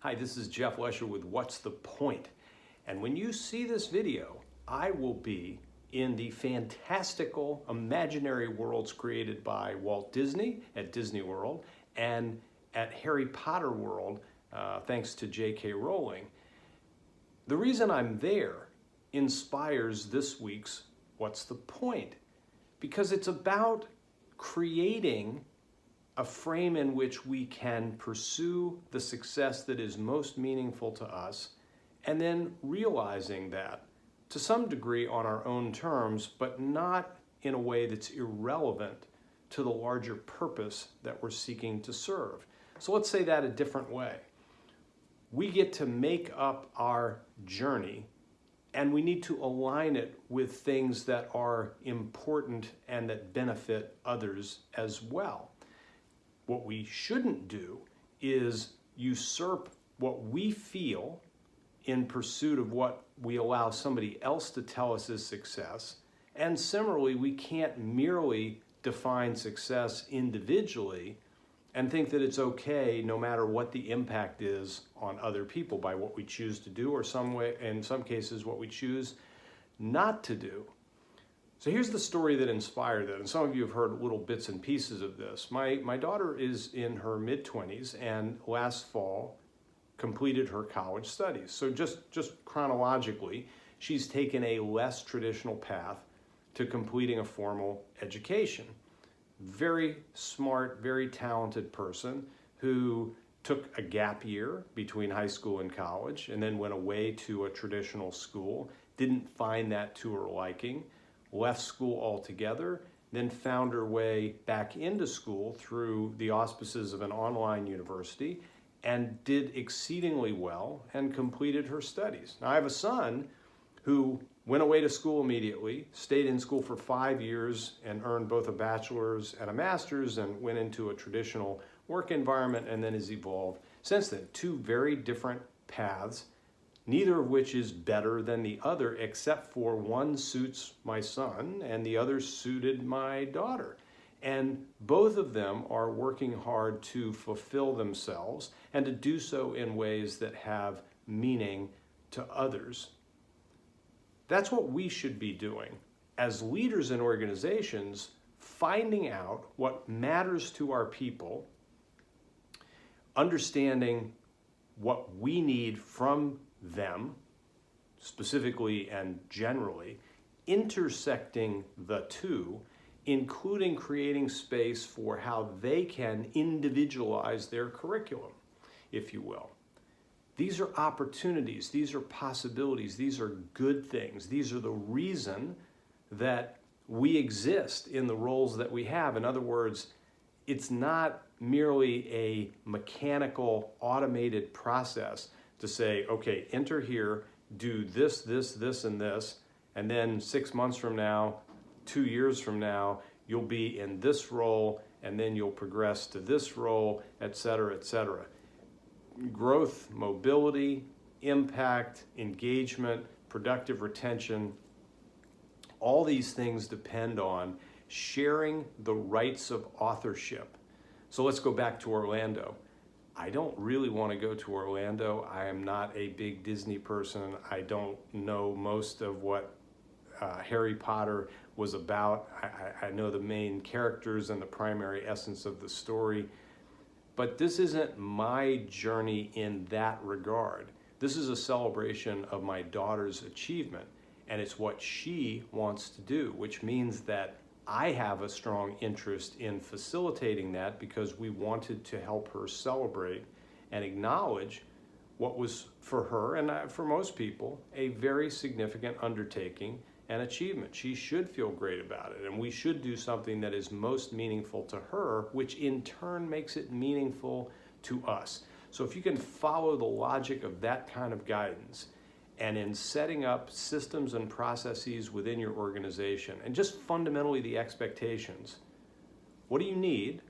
Hi, this is Jeff Lesher with What's the Point? And when you see this video, I will be in the fantastical imaginary worlds created by Walt Disney at Disney World and at Harry Potter World, thanks to J.K. Rowling. The reason I'm there inspires this week's What's the Point? Because it's about creating a frame in which we can pursue the success that is most meaningful to us, and then realizing that to some degree on our own terms, but not in a way that's irrelevant to the larger purpose that we're seeking to serve. So let's say that a different way. We get to make up our journey, and we need to align it with things that are important and that benefit others as well. What we shouldn't do is usurp what we feel in pursuit of what we allow somebody else to tell us is success. And similarly, we can't merely define success individually and think that it's okay no matter what the impact is on other people by what we choose to do, or in some cases what we choose not to do. So here's the story that inspired that, and some of you have heard little bits and pieces of this. My daughter is in her mid-20s and last fall completed her college studies. So just chronologically, she's taken a less traditional path to completing a formal education. Very smart, very talented person who took a gap year between high school and college and then went away to a traditional school, didn't find that to her liking, left school altogether, then found her way back into school through the auspices of an online university and did exceedingly well and completed her studies. Now I have a son who went away to school immediately, stayed in school for 5 years and earned both a bachelor's and a master's, and went into a traditional work environment and then has evolved since then. Two very different paths, neither of which is better than the other, except for one suits my son and the other suited my daughter. And both of them are working hard to fulfill themselves and to do so in ways that have meaning to others. That's what we should be doing as leaders in organizations, finding out what matters to our people, understanding what we need from them, specifically and generally, intersecting the two, including creating space for how they can individualize their curriculum, if you will. These are opportunities, these are possibilities, these are good things. These are the reason that we exist in the roles that we have. In other words, it's not merely a mechanical, automated process to say, okay, enter here, do this, this, this, and this, and then 6 months from now, 2 years from now, you'll be in this role, and then you'll progress to this role, et cetera, et cetera. Growth, mobility, impact, engagement, productive retention, all these things depend on sharing the rights of authorship. So let's go back to Orlando. I don't really want to go to Orlando. I am not a big Disney person. I don't know most of what Harry Potter was about. I know the main characters and the primary essence of the story, but this isn't my journey in that regard. This is a celebration of my daughter's achievement, and it's what she wants to do, which means that I have a strong interest in facilitating that because we wanted to help her celebrate and acknowledge what was for her, and for most people, a very significant undertaking and achievement. She should feel great about it, and we should do something that is most meaningful to her, which in turn makes it meaningful to us. So if you can follow the logic of that kind of guidance, and in setting up systems and processes within your organization, and just fundamentally the expectations, what do you need?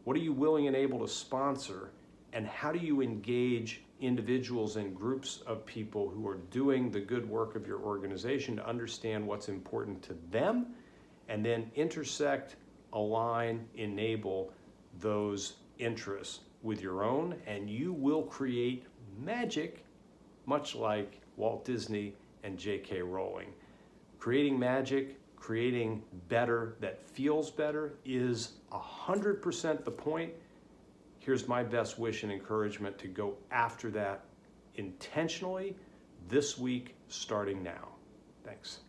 What are you willing and able to sponsor? And how do you engage individuals and groups of people who are doing the good work of your organization to understand what's important to them, and then intersect, align, enable those interests with your own, and you will create magic, much like Walt Disney and J.K. Rowling. Creating magic, creating better that feels better is 100% the point. Here's my best wish and encouragement to go after that intentionally this week, starting now. Thanks.